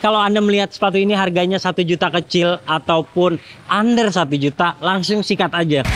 Kalau Anda melihat sepatu ini harganya 1 juta kecil ataupun under 1 juta, langsung sikat aja.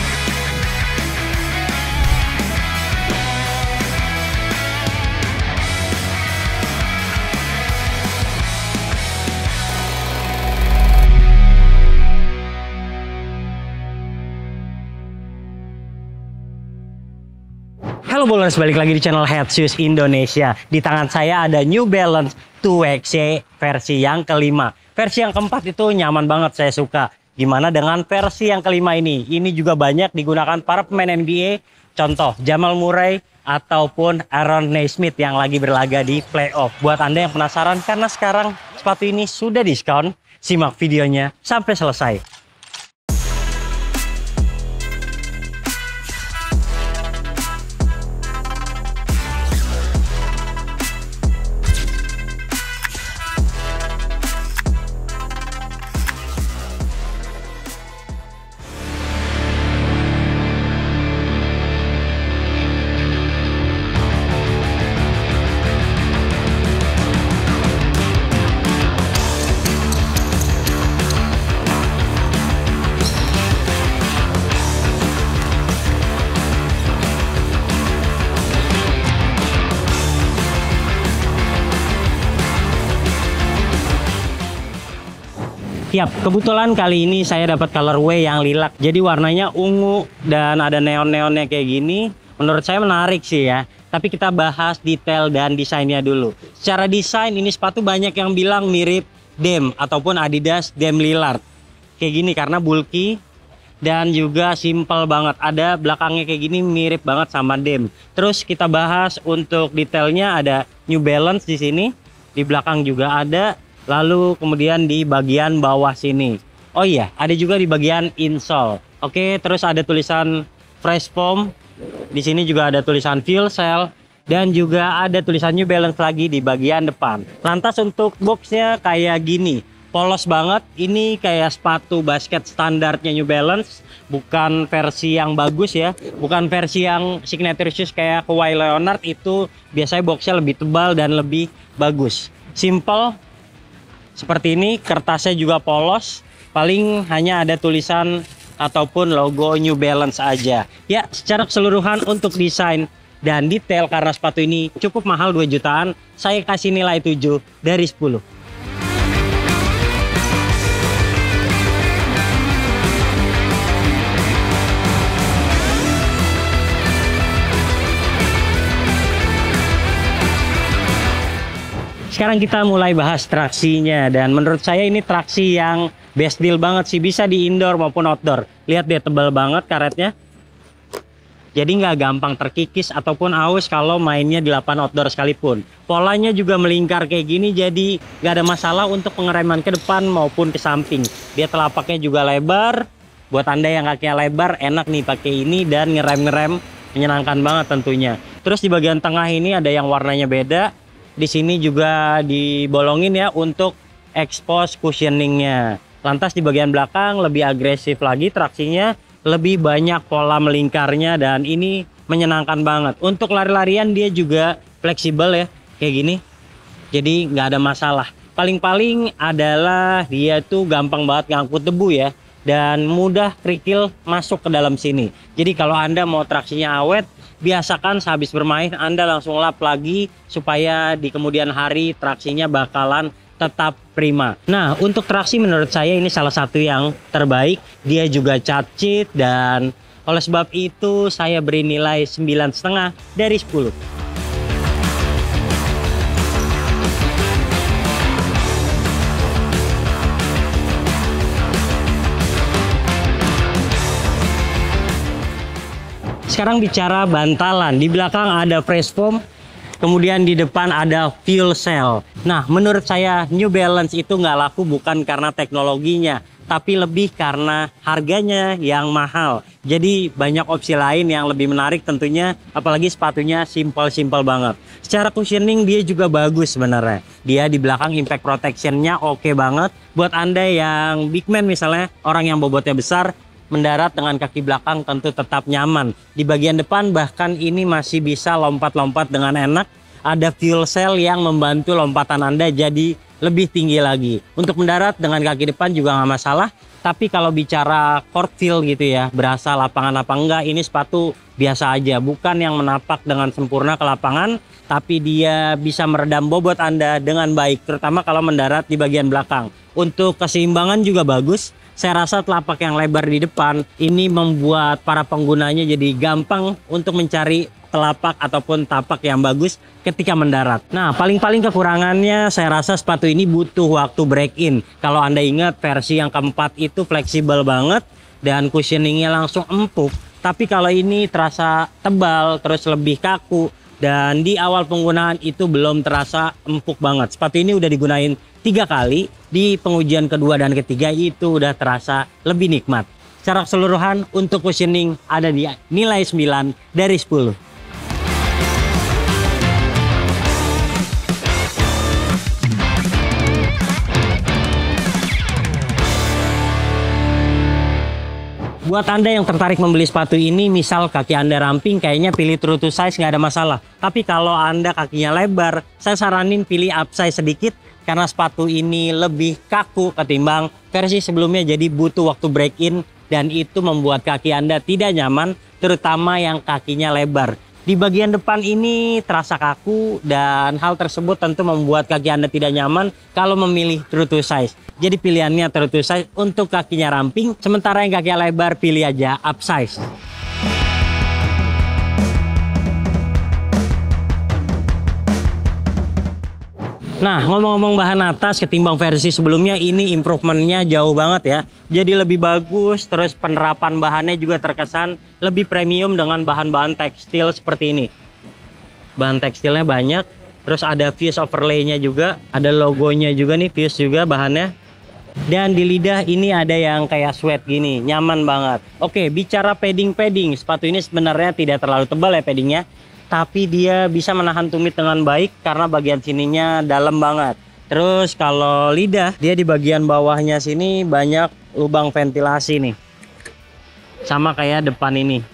Halo Bowlers, balik lagi di channel Head Shoes Indonesia. Di tangan saya ada New Balance 2XC versi yang kelima. Versi yang keempat itu nyaman banget, saya suka. Gimana dengan versi yang kelima ini? Ini juga banyak digunakan para pemain NBA. Contoh Jamal Murray ataupun Aaron Nesmith yang lagi berlaga di playoff. Buat Anda yang penasaran, karena sekarang sepatu ini sudah diskon, simak videonya sampai selesai. Siap, kebetulan kali ini saya dapat colorway yang lilac. Jadi warnanya ungu dan ada neon-neonnya kayak gini. Menurut saya menarik sih ya. Tapi kita bahas detail dan desainnya dulu. Secara desain ini sepatu banyak yang bilang mirip Dame ataupun Adidas Dame Lillard. Kayak gini karena bulky dan juga simple banget. Ada belakangnya kayak gini mirip banget sama Dame. Terus kita bahas untuk detailnya, ada New Balance di sini. Di belakang juga ada. Lalu kemudian di bagian bawah sini. Oh iya, ada juga di bagian insole. Oke, terus ada tulisan Fresh Foam. Di sini juga ada tulisan Fuel Cell dan juga ada tulisan New Balance lagi di bagian depan. Lantas untuk boxnya kayak gini, polos banget. Ini kayak sepatu basket standarnya New Balance, bukan versi yang bagus ya, bukan versi yang signature shoes kayak Kawhi Leonard. Itu biasanya boxnya lebih tebal dan lebih bagus. Simple seperti ini, kertasnya juga polos, paling hanya ada tulisan ataupun logo New Balance aja. Ya, secara keseluruhan untuk desain dan detail, karena sepatu ini cukup mahal 2 jutaan, saya kasih nilai 7 dari 10. Sekarang kita mulai bahas traksinya, dan menurut saya ini traksi yang best deal banget sih, bisa di indoor maupun outdoor. Lihat dia, tebal banget karetnya. Jadi nggak gampang terkikis ataupun aus kalau mainnya di lapangan outdoor sekalipun. Polanya juga melingkar kayak gini, jadi nggak ada masalah untuk pengereman ke depan maupun ke samping. Dia telapaknya juga lebar. Buat Anda yang kakinya lebar, enak nih pakai ini dan ngerem-ngerem menyenangkan banget tentunya. Terus di bagian tengah ini ada yang warnanya beda. Di sini juga dibolongin ya untuk expose cushioningnya. Lantas di bagian belakang lebih agresif lagi traksinya, lebih banyak pola melingkarnya dan ini menyenangkan banget. Untuk lari-larian dia juga fleksibel ya, kayak gini. Jadi nggak ada masalah. Paling-paling adalah dia tuh gampang banget ngangkut debu ya, dan mudah kerikil masuk ke dalam sini. Jadi kalau Anda mau traksinya awet, biasakan sehabis bermain Anda langsung lap lagi supaya di kemudian hari traksinya bakalan tetap prima. Nah, untuk traksi menurut saya ini salah satu yang terbaik. Dia juga cat sheet dan oleh sebab itu saya beri nilai 9,5 dari 10. Sekarang bicara bantalan. Di belakang ada Fresh Foam, kemudian di depan ada Fuel Cell. Nah, menurut saya New Balance itu nggak laku bukan karena teknologinya, tapi lebih karena harganya yang mahal. Jadi banyak opsi lain yang lebih menarik tentunya, apalagi sepatunya simple banget. Secara cushioning dia juga bagus sebenarnya. Dia di belakang impact protectionnya oke banget. Buat Anda yang big man misalnya, orang yang bobotnya besar, mendarat dengan kaki belakang tentu tetap nyaman. Di bagian depan bahkan ini masih bisa lompat-lompat dengan enak. Ada fuel cell yang membantu lompatan Anda jadi lebih tinggi lagi. Untuk mendarat dengan kaki depan juga nggak masalah. Tapi kalau bicara court feel gitu ya, berasa lapangan apa enggak, ini sepatu biasa aja. Bukan yang menapak dengan sempurna ke lapangan, tapi dia bisa meredam bobot Anda dengan baik, terutama kalau mendarat di bagian belakang. Untuk keseimbangan juga bagus. Saya rasa telapak yang lebar di depan ini membuat para penggunanya jadi gampang untuk mencari telapak ataupun tapak yang bagus ketika mendarat. Nah, paling-paling kekurangannya saya rasa sepatu ini butuh waktu break in. Kalau Anda ingat versi yang keempat itu fleksibel banget dan cushioningnya langsung empuk. Tapi kalau ini terasa tebal, terus lebih kaku, dan di awal penggunaan itu belum terasa empuk banget. Sepatu ini udah digunain 3 kali, di pengujian kedua dan ketiga itu udah terasa lebih nikmat. Secara keseluruhan untuk cushioning ada di nilai 9 dari 10. Buat Anda yang tertarik membeli sepatu ini, misal kaki Anda ramping, kayaknya pilih true to size nggak ada masalah. Tapi kalau Anda kakinya lebar, saya saranin pilih upsize sedikit karena sepatu ini lebih kaku ketimbang versi sebelumnya, jadi butuh waktu break in dan itu membuat kaki Anda tidak nyaman, terutama yang kakinya lebar. Di bagian depan ini terasa kaku dan hal tersebut tentu membuat kaki Anda tidak nyaman kalau memilih true to size. Jadi pilihannya true to size untuk kakinya ramping, sementara yang kakinya lebar pilih aja upsize. Nah, ngomong-ngomong bahan atas ketimbang versi sebelumnya, ini improvementnya jauh banget ya. Jadi lebih bagus, terus penerapan bahannya juga terkesan lebih premium dengan bahan-bahan tekstil seperti ini. Bahan tekstilnya banyak, terus ada fuse overlay-nya juga, ada logonya juga nih, fuse juga bahannya. Dan di lidah ini ada yang kayak sweat gini, nyaman banget. Oke, bicara padding, sepatu ini sebenarnya tidak terlalu tebal ya paddingnya, tapi dia bisa menahan tumit dengan baik karena bagian sininya dalam banget. Terus kalau lidah, dia di bagian bawahnya sini banyak lubang ventilasi nih, sama kayak depan ini.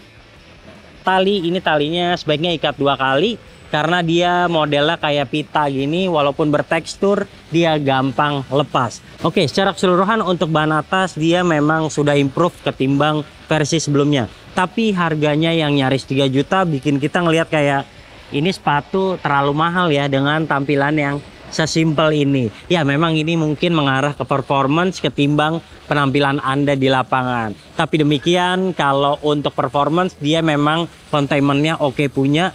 Tali ini, talinya sebaiknya ikat 2 kali karena dia modelnya kayak pita gini, walaupun bertekstur dia gampang lepas. Oke, secara keseluruhan untuk bahan atas dia memang sudah improve ketimbang versi sebelumnya. Tapi harganya yang nyaris 3 juta bikin kita ngelihat kayak ini sepatu terlalu mahal ya dengan tampilan yang sesimpel ini. Ya memang ini mungkin mengarah ke performance ketimbang penampilan Anda di lapangan. Tapi demikian, kalau untuk performance dia memang containmentnya oke punya.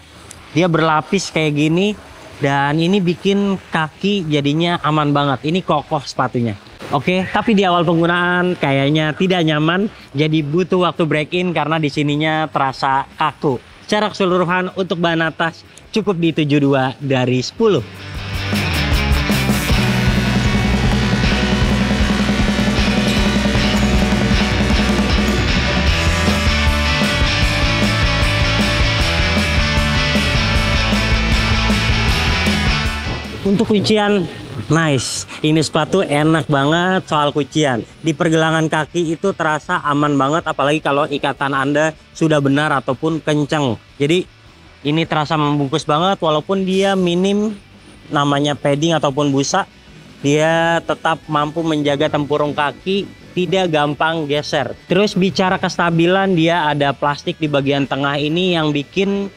Dia berlapis kayak gini dan ini bikin kaki jadinya aman banget. Ini kokoh sepatunya. Oke, tapi di awal penggunaan kayaknya tidak nyaman, jadi butuh waktu break in karena di sininya terasa kaku. Secara keseluruhan untuk bahan atas cukup di 72 dari 10. Untuk kuncian, nice. Ini sepatu enak banget soal kuncian. Di pergelangan kaki itu terasa aman banget, apalagi kalau ikatan Anda sudah benar ataupun kenceng. Jadi ini terasa membungkus banget, walaupun dia minim namanya padding ataupun busa, dia tetap mampu menjaga tempurung kaki, tidak gampang geser. Terus bicara kestabilan, dia ada plastik di bagian tengah ini yang bikin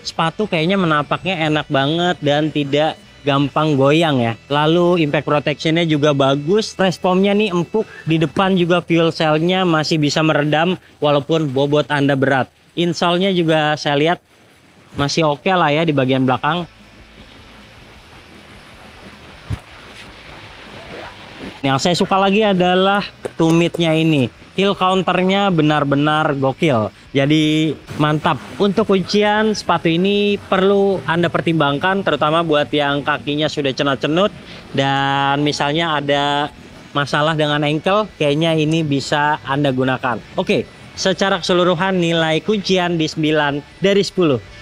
sepatu kayaknya menapaknya enak banget dan tidak gampang goyang ya. Lalu impact protectionnya juga bagus, responnya nih empuk. Di depan juga fuel cell-nya masih bisa meredam walaupun bobot Anda berat. Insole-nya juga saya lihat masih oke lah ya di bagian belakang. Yang saya suka lagi adalah tumitnya ini. Heel counternya benar-benar gokil, jadi mantap. Untuk kuncian, sepatu ini perlu Anda pertimbangkan, terutama buat yang kakinya sudah cenut-cenut dan misalnya ada masalah dengan ankle, kayaknya ini bisa Anda gunakan. Oke, secara keseluruhan nilai kuncian di 9 dari 10.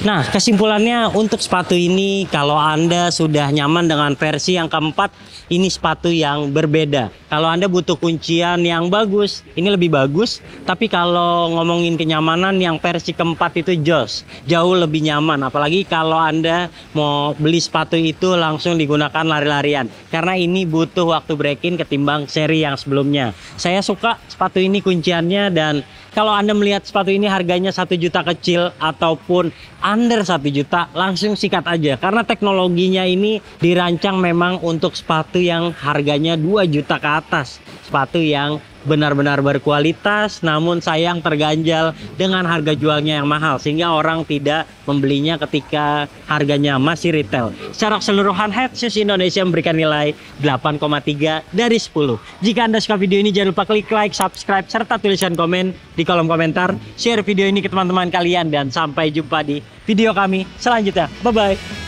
Nah, kesimpulannya untuk sepatu ini, kalau Anda sudah nyaman dengan versi yang keempat, ini sepatu yang berbeda. Kalau Anda butuh kuncian yang bagus, ini lebih bagus. Tapi kalau ngomongin kenyamanan, yang versi keempat itu jauh lebih nyaman. Apalagi kalau Anda mau beli sepatu itu langsung digunakan lari-larian. Karena ini butuh waktu break-in ketimbang seri yang sebelumnya. Saya suka sepatu ini kunciannya, dan kalau Anda melihat sepatu ini harganya 1 juta kecil ataupun under 1 juta, langsung sikat aja. Karena teknologinya ini dirancang memang untuk sepatu yang harganya 2 juta ke atas. Sepatu yang benar-benar berkualitas, namun sayang terganjal dengan harga jualnya yang mahal, sehingga orang tidak membelinya ketika harganya masih retail. Secara keseluruhan, Head Shoes Indonesia memberikan nilai 8,3 dari 10. Jika Anda suka video ini, jangan lupa klik like, subscribe, serta tulisan komen di kolom komentar. Share video ini ke teman-teman kalian, dan sampai jumpa di video kami selanjutnya. Bye-bye.